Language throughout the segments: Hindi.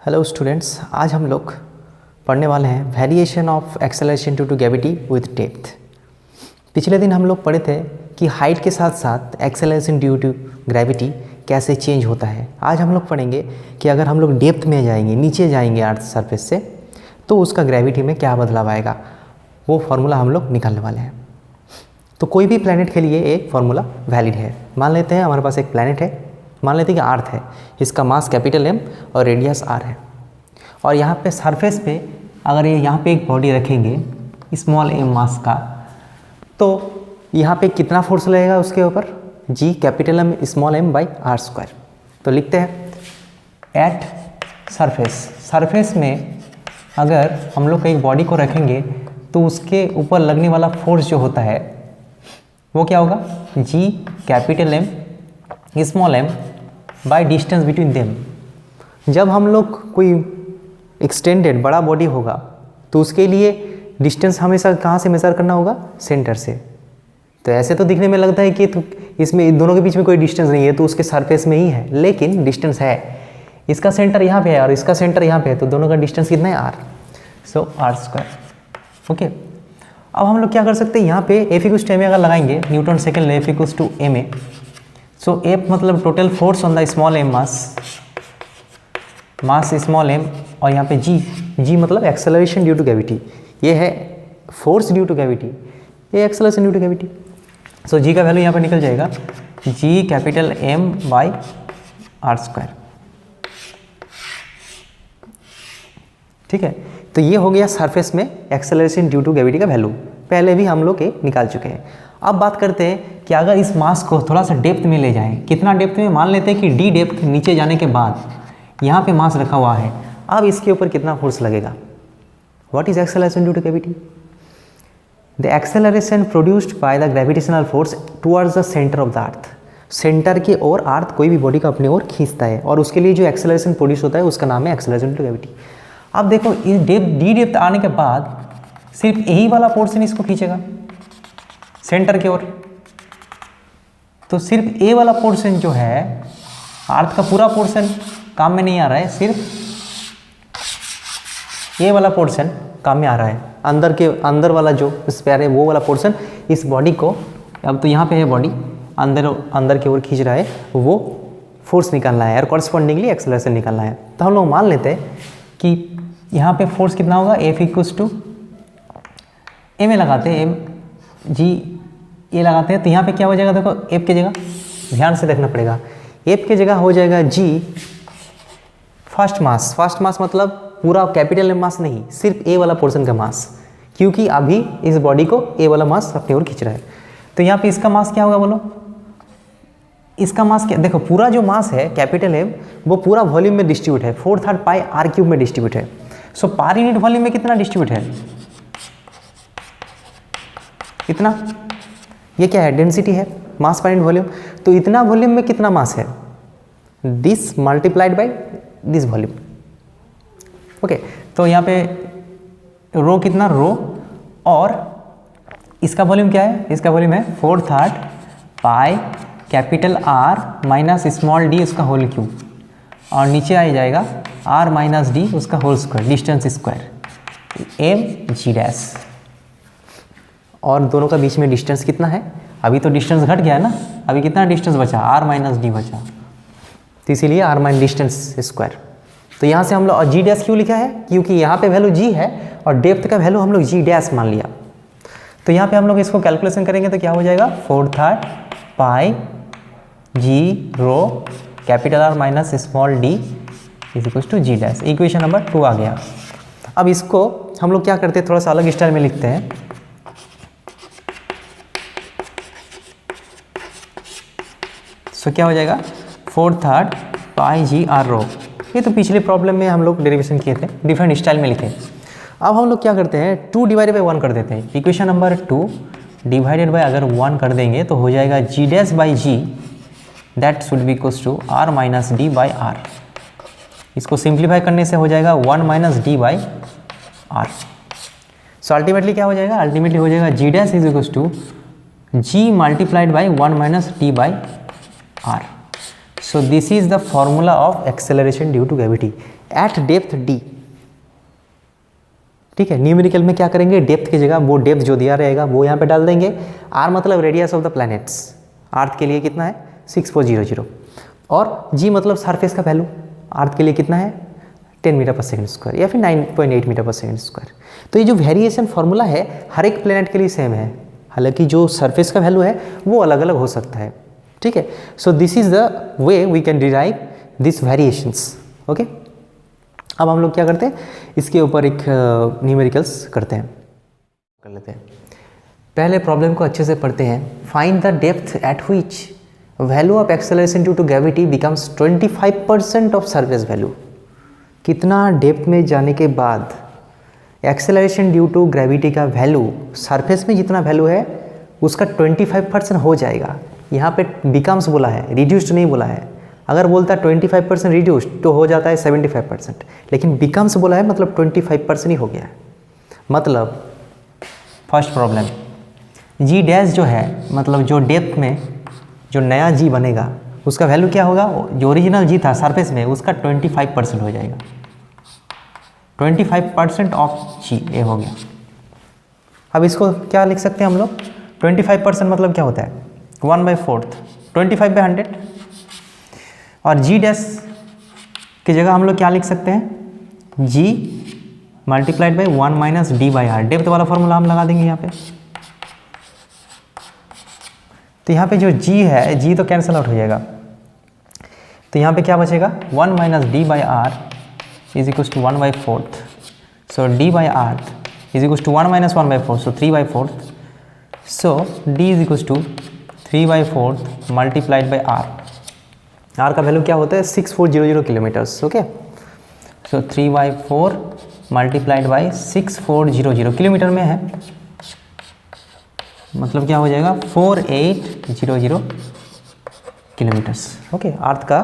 हेलो स्टूडेंट्स, आज हम लोग पढ़ने वाले हैं variation of acceleration due to gravity with depth. पिछले दिन हम लोग पढ़े थे कि हाइट के साथ साथ एक्सेलरेशन ड्यू टू ग्रेविटी कैसे चेंज होता है। आज हम लोग पढ़ेंगे कि अगर हम लोग डेप्थ में जाएंगे, नीचे जाएंगे अर्थ सरफेस से, तो उसका ग्रेविटी में क्या बदलाव आएगा, वो फार्मूला हम लोग निकालने वाले हैं। तो कोई भी प्लैनेट के लिए एक फार्मूला वैलिड है। मान लेते हैं हमारे पास एक प्लैनेट है, मान लेते हैं कि अर्थ है, इसका मास कैपिटल M और रेडियस R है, और यहाँ पे सरफेस पे अगर ये यहाँ पे एक बॉडी रखेंगे स्मॉल m मास का, तो यहाँ पे कितना फोर्स लगेगा उसके ऊपर, G capital M small m by R square. तो लिखते हैं एट सरफेस में अगर हम लोग एक बॉडी को रखेंगे तो उसके ऊपर लगने वाला फोर्स जो होता है वो क्या होगा, G capital M small m by distance between them. जब हम लोग कोई एक्सटेंडेड बड़ा बॉडी होगा तो उसके लिए डिस्टेंस हमेशा कहाँ से मेजर करना होगा, सेंटर से। तो ऐसे तो दिखने में लगता है कि तो इसमें इन दोनों के बीच में कोई डिस्टेंस नहीं है, तो उसके सरफेस में ही है, लेकिन डिस्टेंस है। इसका सेंटर यहाँ पे है और इसका सेंटर यहाँ पे है, तो दोनों का डिस्टेंस कितना है, R, सो R स्क्वायर। ओके, अब हम लोग क्या कर सकते हैं, यहाँ पे F इक्वल्स टू ma अगर लगाएंगे, Newton second F equals to ma, so F मतलब total force on the small m mass small m, और यहाँ पे G मतलब एक्सेलरेशन ड्यू टू ग्रेविटी, ये है फोर्स ड्यू टू ग्रेविटी, ये acceleration due to gravity. So G का वैल्यू यहाँ पे निकल जाएगा G capital M by R square. ठीक है, तो ये हो गया सरफेस में एक्सेलरेशन ड्यू टू ग्रेविटी का वैल्यू, पहले भी हम लोग ये निकाल चुके हैं। अब बात करते हैं कि अगर इस मास को थोड़ा सा डेप्थ में ले जाएं, कितना डेप्थ में, मान लेते हैं कि D डेप्थ नीचे जाने के बाद यहाँ पे मास रखा हुआ है, अब इसके ऊपर कितना फोर्स लगेगा। What is acceleration due to gravity, the acceleration produced by the gravitational force towards the centre of the earth. Centre की ओर अर्थ कोई भी बॉडी को अपनी ओर खींचता है, और उसके लिए जो एक्सेलरेशन प्रोड्यूस होता है उसका नाम है एक्सेलरेशन ड्यू टू ग्रेविटी। अब देखो इस D डेप्थ आने के बाद सिर्फ यही वाला पोर्शन इसको खींचेगा सेंटर की ओर, तो सिर्फ ए वाला पोर्शन जो है अर्थ का पूरा पोर्शन काम में नहीं आ रहा है, सिर्फ ये वाला पोर्शन काम में आ रहा है। अंदर वाला जो स्पेयर है वो वाला पोर्शन इस बॉडी को, अब तो यहाँ पे है बॉडी, अंदर की ओर खींच रहा है, वो फोर्स निकालना है और कॉरस्पॉन्डिंगली एक्सेलरेशन निकालना है। तो हम लोग मान लेते हैं कि यहाँ पे फोर्स कितना होगा, F इक्वल्स टू M में लगाते हैं, M G ये लगाते हैं, तो यहाँ पे क्या हो जाएगा, देखो F की जगह, ध्यान से देखना पड़ेगा, F की जगह हो जाएगा G फर्स्ट मास मतलब पूरा कैपिटल M मास नहीं, सिर्फ A वाला पोर्शन का मास, क्योंकि अभी इस बॉडी को A वाला मास अपनी ओर खींच रहा है। तो यहाँ पे इसका मास क्या होगा, बोलो इसका मास क्या, देखो पूरा जो मास है कैपिटल M वो पूरा वॉल्यूम में डिस्ट्रीब्यूट है, 4/3 पाई R क्यूब में डिस्ट्रीब्यूट है। सो पर यूनिट वॉल्यूम में कितना डिस्ट्रीब्यूट है, इतना। ये क्या है, डेंसिटी है, मास पर यूनिट वॉल्यूम। तो इतना वॉल्यूम में कितना मास है, this multiplied by this volume. Okay, तो यहाँ पे रो कितना, रो, और इसका वॉल्यूम क्या है, इसका वॉल्यूम है 4/3 pi capital R minus small d उसका होल क्यूब, और नीचे आ जाएगा R माइनस डी उसका whole square, distance square M G dash. और दोनों का बीच में डिस्टेंस कितना है, अभी तो डिस्टेंस घट गया है ना, अभी कितना डिस्टेंस बचा, R माइनस डी बचा, तो इसीलिए R माइनस डिस्टेंस स्क्वायर। तो यहाँ से हम लोग G डैश क्यों लिखा है, क्योंकि यहाँ पे वैल्यू G है और डेप्थ का वैल्यू हम लोग G डैश मान लिया। तो यहाँ पे हम लोग इसको कैलकुलेशन करेंगे तो क्या हो जाएगा, 4/3 pi G rho capital R minus small d is equal to G dash. Equation number 2 आ गया। अब इसको हम लोग क्या करते हैं, थोड़ा सा अलग स्टाइल में लिखते हैं। सो क्या हो जाएगा, 4/3 पाई G R रो, ये तो पिछले प्रॉब्लम में हम लोग डेरिवेशन किए थे, डिफरेंट स्टाइल में लिखे। अब हम लोग क्या करते हैं, 2 डिवाइडेड बाई 1 कर देते हैं। इक्वेशन नंबर 2 डिवाइडेड बाई अगर 1 कर देंगे तो हो जाएगा G dash by G, that should be equals to R minus d by R। इसको सिंप्लीफाई करने से हो जाएगा 1 minus d by R। So ultimately क्या हो जाएगा, अल्टीमेटली हो जाएगा G dash is equals to G multiplied by 1 minus d by R। So this is the formula of acceleration due to gravity at depth d. ठीक है, न्यूमेरिकल में क्या करेंगे, डेप्थ की जगह वो डेप्थ जो दिया रहेगा वो यहाँ पे डाल देंगे। आर मतलब रेडियस ऑफ द प्लैनेट्स, अर्थ के लिए कितना है 6400, और जी मतलब सरफेस का वैल्यू अर्थ के लिए कितना है 10 मीटर पर सेकंड स्क्वायर या फिर 9.8 मीटर पर सेकंड स्क्वायर। तो ये जो वेरिएशन फार्मूला है हर एक प्लैनेट के लिए सेम है, हालांकि जो सरफेस का वैल्यू है वो अलग अलग हो सकता है। ठीक है, so this is the way we can derive this variations. Okay, अब हम लोग क्या करते हैं, इसके ऊपर एक न्यूमेरिकल्स करते हैं, कर लेते हैं। पहले प्रॉब्लम को अच्छे से पढ़ते हैं। Find the depth at which value of acceleration due to gravity becomes 25% of surface value. कितना डेप्थ में जाने के बाद एक्सेलरेशन ड्यू टू ग्रेविटी का वैल्यू सरफेस में जितना वैल्यू है उसका 25% हो जाएगा। यहाँ पे बिकम्स बोला है, रिड्यूस्ड नहीं बोला है। अगर बोलता 25% रिड्यूस्ड तो हो जाता है 75%, लेकिन बिकम्स बोला है मतलब 25% ही हो गया है। मतलब फर्स्ट प्रॉब्लम जी डैश जो है, मतलब जो डेप्थ में जो नया जी बनेगा उसका वैल्यू क्या होगा, जो ओरिजिनल जी था सरफेस में उसका 25% हो जाएगा। 25% ऑफ जी ये हो गया। अब इसको क्या लिख सकते हैं हम लोग, 25% मतलब क्या होता है 1/4, 25/100। और जी डैश की जगह हम लोग क्या लिख सकते हैं, g multiplied by 1 minus d by R. Depth वाला फॉर्मूला हम लगा देंगे यहाँ पे। तो यहाँ पे जो g है, g तो कैंसिल आउट हो जाएगा, तो यहाँ पे क्या बचेगा 1 minus d by R is equal to 1/4। So d by R is equal to 1 minus 1/4, so 3/4। So d is equal to 3/4 multiplied by R. R का वैल्यू क्या होता है 6400 kilometres. Okay, so 3/4 multiplied by 6400 kilometre में है, मतलब क्या हो जाएगा 4800 किलोमीटर्स। ओके, अर्थ का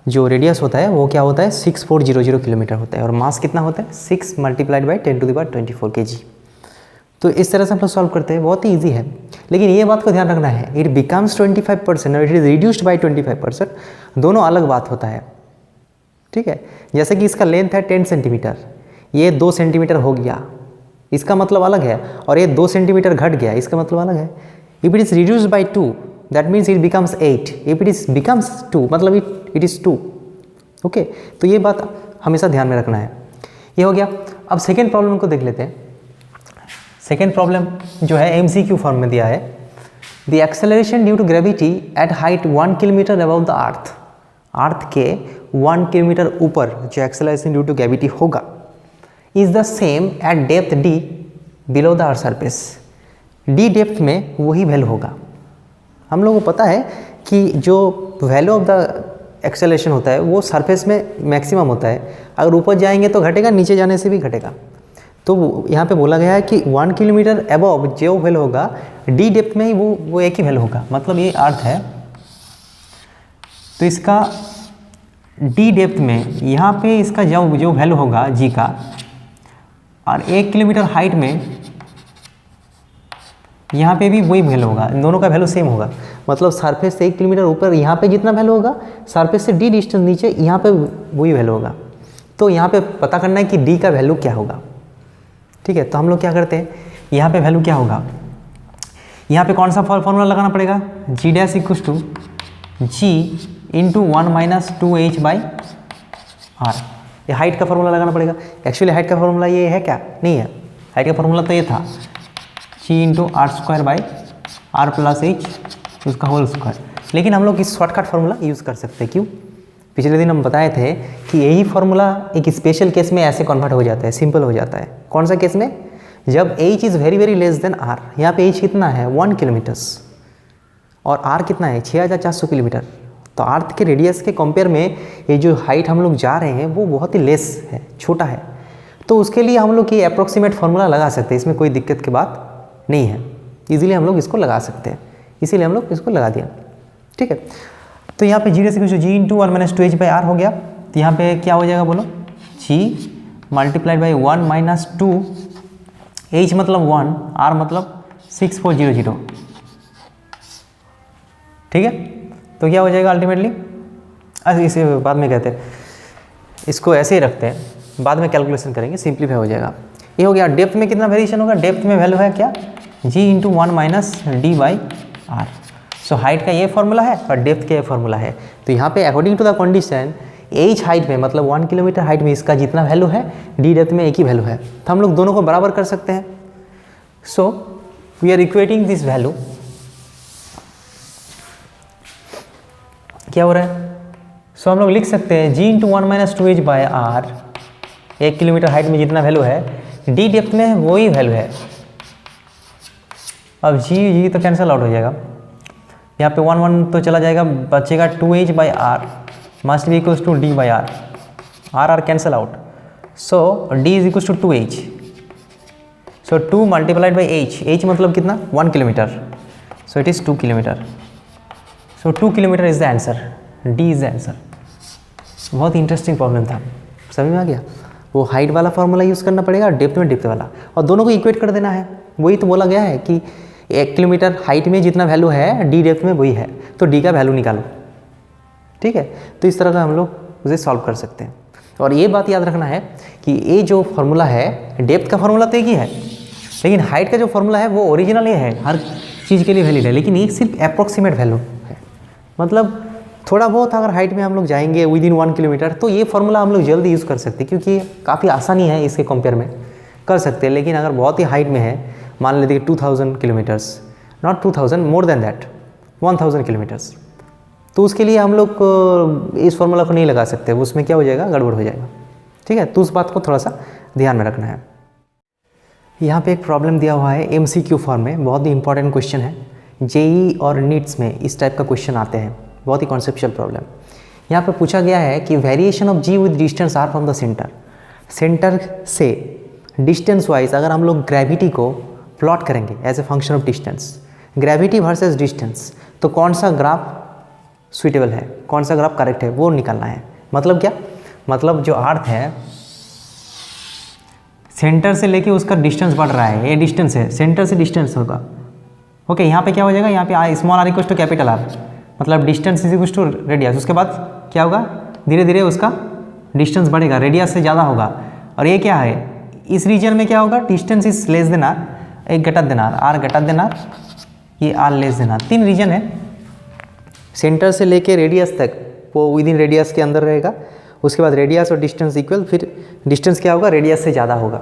जो रेडियस होता है वो क्या होता है 6400 किलोमीटर होता है, और मास कितना होता है 6 मल्टीप्लाइड बाई 10⁻24 kg। तो इस तरह से हम लोग सॉल्व करते हैं, बहुत ही ईजी है। लेकिन ये बात को ध्यान रखना है, इट बिकम्स 25% और इट इज़ रिड्यूस्ड बाई 25%, दोनों अलग बात होता है। ठीक है, जैसे कि इसका लेंथ है 10 सेंटीमीटर, ये 2 सेंटीमीटर हो गया, इसका मतलब अलग है, और ये 2 सेंटीमीटर घट गया, इसका मतलब अलग है। If it is reduced by 2 that means it becomes 8, if it is becomes 2 मतलब इट इज़ 2। ओके, तो ये बात हमेशा ध्यान में रखना है। ये हो गया। अब सेकेंड प्रॉब्लम को देख लेते हैं। सेकेंड प्रॉब्लम जो है MCQ फॉर्म में दिया है, the acceleration due to gravity at height 1 kilometre above the earth. Earth के 1 किलोमीटर ऊपर जो एक्सेलरेशन ड्यू टू ग्रेविटी होगा is the same at depth d below the earth surface. d depth में वही वैल्यू होगा। हम लोगों को पता है कि जो वैल्यू ऑफ द एक्सेलरेशन होता है वो सरफेस में मैक्सिमम होता है, अगर ऊपर जाएंगे तो घटेगा, नीचे जाने से भी घटेगा। तो यहाँ पे बोला गया है कि 1 किलोमीटर अबव जो वैल्यू होगा d डेप्थ में ही वो एक ही वैल्यू होगा। मतलब ये अर्थ है, तो इसका d डेप्थ में यहाँ पे इसका जो वैल्यू होगा g का, और 1 किलोमीटर हाइट में यहाँ पे भी वही वैल्यू होगा, इन दोनों का वैल्यू सेम होगा। मतलब सरफेस से 1 किलोमीटर ऊपर यहाँ पे जितना वैल्यू होगा, सरफेस से d डिस्टेंस नीचे यहाँ पे वही वैल्यू होगा। तो यहाँ पे पता करना है कि d का वैल्यू क्या होगा। ठीक है, तो हम लोग क्या करते हैं, यहाँ पे वैल्यू क्या होगा, यहाँ पे कौन सा फॉर्मूला लगाना पड़ेगा, g dash equal to g into 1 minus 2h by R. ये हाइट का फॉर्मूला लगाना पड़ेगा। एक्चुअली हाइट का फॉर्मूला ये है क्या, नहीं है। हाइट का फॉर्मूला तो ये था g into R square by R plus h उसका होल स्क्वायर। लेकिन हम लोग इस शॉर्टकट फार्मूला यूज़ कर सकते हैं। क्यों, पिछले दिन हम बताए थे कि यही फार्मूला एक स्पेशल केस में ऐसे कन्वर्ट हो जाता है, सिंपल हो जाता है। कौन सा केस में, जब h is very very less than r। यहाँ पे h कितना है 1 किलोमीटर्स और r कितना है 6400 किलोमीटर। तो अर्थ के रेडियस के कंपेयर में ये जो हाइट हम लोग जा रहे हैं वो बहुत ही लेस है, छोटा है। तो उसके लिए हम लोग ये अप्रोक्सीमेट फार्मूला लगा सकते हैं, इसमें कोई दिक्कत की बात नहीं है। इजीली हम लोग इसको लगा सकते हैं, इसीलिए हम लोग इसको लगा दिया। ठीक है, तो यहाँ पे जी से कुछ g into 1 minus 2h by R हो गया। तो यहाँ पे क्या हो जाएगा बोलो, g multiplied by 1 minus 2, h मतलब 1, r मतलब 6400। ठीक है, तो क्या हो जाएगा अल्टीमेटली अरे इसे बाद में कहते हैं, इसको ऐसे ही रखते हैं, बाद में कैलकुलेशन करेंगे, सिंप्लीफाई हो जाएगा। ये हो गया। डेप्थ में कितना वेरिएशन होगा, डेप्थ में वैल्यू है क्या, g into 1 minus d by R. So height का ये फॉर्मूला है और डेप्थ का ये फॉर्मूला है। तो यहाँ पे according to the condition h height में मतलब 1 किलोमीटर हाइट में इसका जितना वैल्यू है डी डेप्थ में एक ही वैल्यू है, तो हम लोग दोनों को बराबर कर सकते हैं। So we are equating this value, क्या हो रहा है, सो हम लोग लिख सकते हैं g into 1 minus 2h by R, 1 kilometre height में जितना वैल्यू है डी डेप्थ में वही वैल्यू है। अब जी तो कैंसिल आउट हो जाएगा, यहाँ पे 1 1 तो चला जाएगा, बचेगा 2h by R must be equals to d by R, R cancel out. So d is equals to 2h, so 2 multiplied by h मतलब कितना 1 kilometre, so it is 2 kilometre. So 2 kilometre is the answer, d is the answer. बहुत इंटरेस्टिंग प्रॉब्लम था, समझ में आ गया। वो हाइट वाला फार्मूला यूज़ करना पड़ेगा और डेप्थ में डेप्थ वाला, और दोनों को इक्वेट कर देना है। वही तो बोला गया है कि 1 किलोमीटर हाइट में जितना वैल्यू है डी डेप्थ में वही है, तो डी का वैल्यू निकालो, ठीक है। तो इस तरह का हम लोग उसे सॉल्व कर सकते हैं। और ये बात याद रखना है कि ये जो फार्मूला है, डेप्थ का फार्मूला तो एक ही है, लेकिन हाइट का जो फार्मूला है वो ओरिजिनल ये है, हर चीज़ के लिए वैलिड है, लेकिन ये सिर्फ अप्रॉक्सीमेट वैल्यू है। मतलब थोड़ा बहुत अगर हाइट में हम लोग जाएंगे विद इन 1 किलोमीटर तो ये फार्मूला हम लोग जल्दी यूज़ कर सकते हैं, क्योंकि काफ़ी आसानी है इसके कंपेयर में कर सकते हैं। लेकिन अगर बहुत ही हाइट में है, मान लेते कि 2000 kilometres, not 2000, more than that 1000 kilometres, तो उसके लिए हम लोग इस फार्मूला को नहीं लगा सकते, उसमें क्या हो जाएगा, गड़बड़ हो जाएगा, ठीक है। तो उस बात को थोड़ा सा ध्यान में रखना है। यहाँ पे एक प्रॉब्लम दिया हुआ है MCQ फॉर्म में, बहुत ही इंपॉर्टेंट क्वेश्चन है, जेई और नीट्स में इस टाइप का क्वेश्चन आते हैं, बहुत ही कॉन्सेप्चुअल प्रॉब्लम। यहाँ पे पूछा गया है कि variation of g with distance R from the centre, centre से डिस्टेंस वाइज अगर हम लोग ग्रेविटी को प्लॉट करेंगे as a function of distance, gravity versus distance, तो कौन सा ग्राफ सुइटेबल है, कौन सा ग्राफ करेक्ट है, वो निकालना है। मतलब क्या, मतलब जो अर्थ है सेंटर से लेके उसका डिस्टेंस बढ़ रहा है, ये डिस्टेंस है, सेंटर से डिस्टेंस होगा, ओके। यहाँ पे क्या हो जाएगा, यहाँ पे small r equals to capital R, मतलब distance is equals to radius. उसके बाद क्या होगा, धीरे धीरे उसका डिस्टेंस बढ़ेगा, रेडियस से ज़्यादा होगा। और ये क्या है, इस रीजन में क्या होगा, distance is less than R, एक घटा देन आर घटा देन आर, ये R less than R. 3 region है, सेंटर से लेके रेडियस तक वो विद इन रेडियस के अंदर रहेगा। उसके बाद रेडियस और डिस्टेंस इक्वल, फिर डिस्टेंस क्या होगा, रेडियस से ज़्यादा होगा,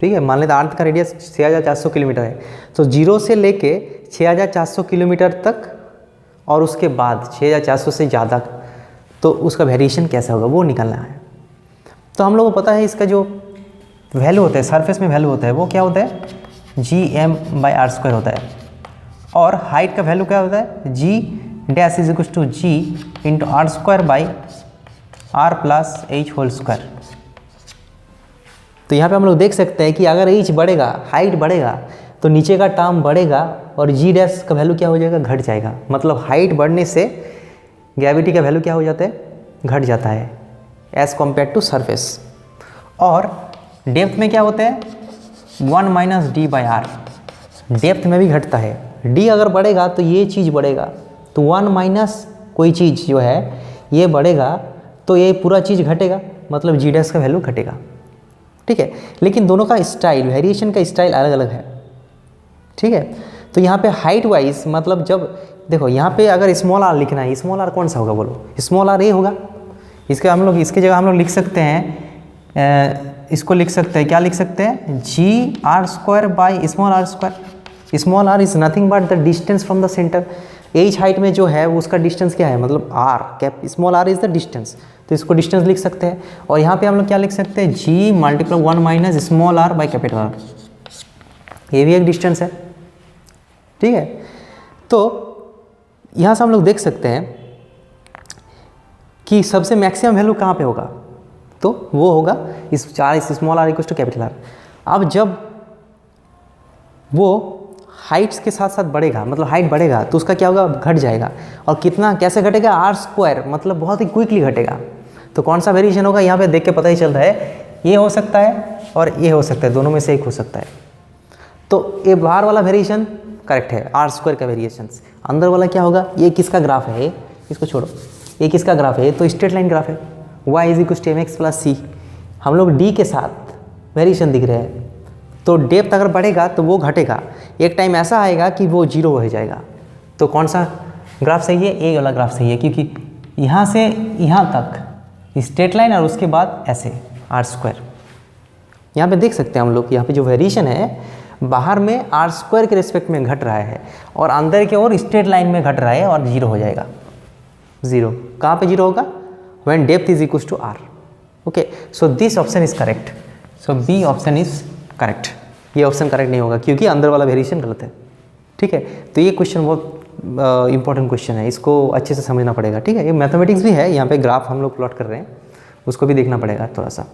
ठीक है। मान लेते अर्थ का रेडियस 6400 किलोमीटर है, तो 0 से लेके 6400 किलोमीटर तक और उसके बाद 6400 से ज़्यादा, तो उसका वेरिएशन कैसा होगा वो निकालना है। तो हम लोगों को पता है इसका जो वैल्यू होता है, सरफेस में वैल्यू होता है वो क्या होता है, gm/r² होता है। और हाइट का वैल्यू क्या होता है, g dash is equal to g into r² r plus h²। तो यहाँ पे हम लोग देख सकते हैं कि अगर h बढ़ेगा, हाइट बढ़ेगा, तो नीचे का टर्म बढ़ेगा और g डैश का वैल्यू क्या हो जाएगा, घट जाएगा। मतलब हाइट बढ़ने से ग्रेविटी का वैल्यू क्या हो जाता है, घट जाता है एज कम्पेयर टू सरफेस। और डेप्थ में क्या होता है, 1 minus d by R, depth में भी घटता है। d अगर बढ़ेगा तो ये चीज़ बढ़ेगा, तो 1 माइनस कोई चीज़ जो है ये बढ़ेगा तो ये पूरा चीज़ घटेगा, मतलब g डैश का वैल्यू घटेगा, ठीक है। लेकिन दोनों का स्टाइल, वेरिएशन का स्टाइल अलग अलग है, ठीक है। तो यहाँ पे हाइट वाइज मतलब जब देखो यहाँ पे अगर स्मॉल आर लिखना है, स्मॉल आर कौन सा होगा बोलो, स्मॉल आर ये होगा। इसके हम लोग इसके जगह हम लोग लिख सकते हैं, इसको लिख सकते हैं, क्या लिख सकते हैं, g r² by small r²। Small R is nothing but the distance from the centre. As height में जो है वो उसका डिस्टेंस क्या है, मतलब r, cap small r is the distance, तो इसको डिस्टेंस लिख सकते हैं। और यहाँ पे हम लोग क्या लिख सकते हैं, g multiply 1 minus small r by capital R, ये भी एक डिस्टेंस है, ठीक है। तो यहाँ से हम लोग देख सकते हैं कि सबसे मैक्सिमम वैल्यू कहाँ पे होगा, तो वो होगा इस small r equals to capital R। अब जब वो हाइट्स के साथ साथ बढ़ेगा, मतलब हाइट बढ़ेगा तो उसका क्या होगा, घट जाएगा। और कितना, कैसे घटेगा, r², मतलब बहुत ही क्विकली घटेगा। तो कौन सा वेरिएशन होगा, यहाँ पे देख के पता ही चल रहा है, ये हो सकता है और ये हो सकता है, दोनों में से एक हो सकता है। तो ये बाहर वाला वेरिएशन करेक्ट है, r² का वेरिएशन। अंदर वाला क्या होगा, ये किसका ग्राफ है, इसको छोड़ो, ये किसका ग्राफ है? ये तो स्ट्रेट लाइन ग्राफ है। y is equal to mx plus C. हम लोग d के साथ वेरिएशन दिख रहे हैं, तो डेप्थ अगर बढ़ेगा तो वो घटेगा, एक टाइम ऐसा आएगा कि वो 0 हो जाएगा। तो कौन सा ग्राफ सही है? ए वाला ग्राफ सही है, क्योंकि यहाँ से यहाँ तक स्ट्रेट लाइन और उसके बाद ऐसे आर स्क्वायर। यहाँ पे देख सकते हैं हम लोग, यहाँ पे जो वेरिएशन है बाहर में आर स्क्वायर के रिस्पेक्ट में घट रहा है और अंदर के ओर स्ट्रेट लाइन में घट रहा है और 0 हो जाएगा। 0 कहाँ पे 0 होगा? When depth is equal to R. Okay, so this option is correct. So B option is correct. ये ऑप्शन करेक्ट नहीं होगा क्योंकि अंदर वाला वेरिएशन गलत है। ठीक है, तो ये क्वेश्चन बहुत इंपॉर्टेंट क्वेश्चन है, इसको अच्छे से समझना पड़ेगा। ठीक है, ये मैथमेटिक्स भी है, यहाँ पे ग्राफ हम लोग प्लॉट कर रहे हैं, उसको भी देखना पड़ेगा थोड़ा सा।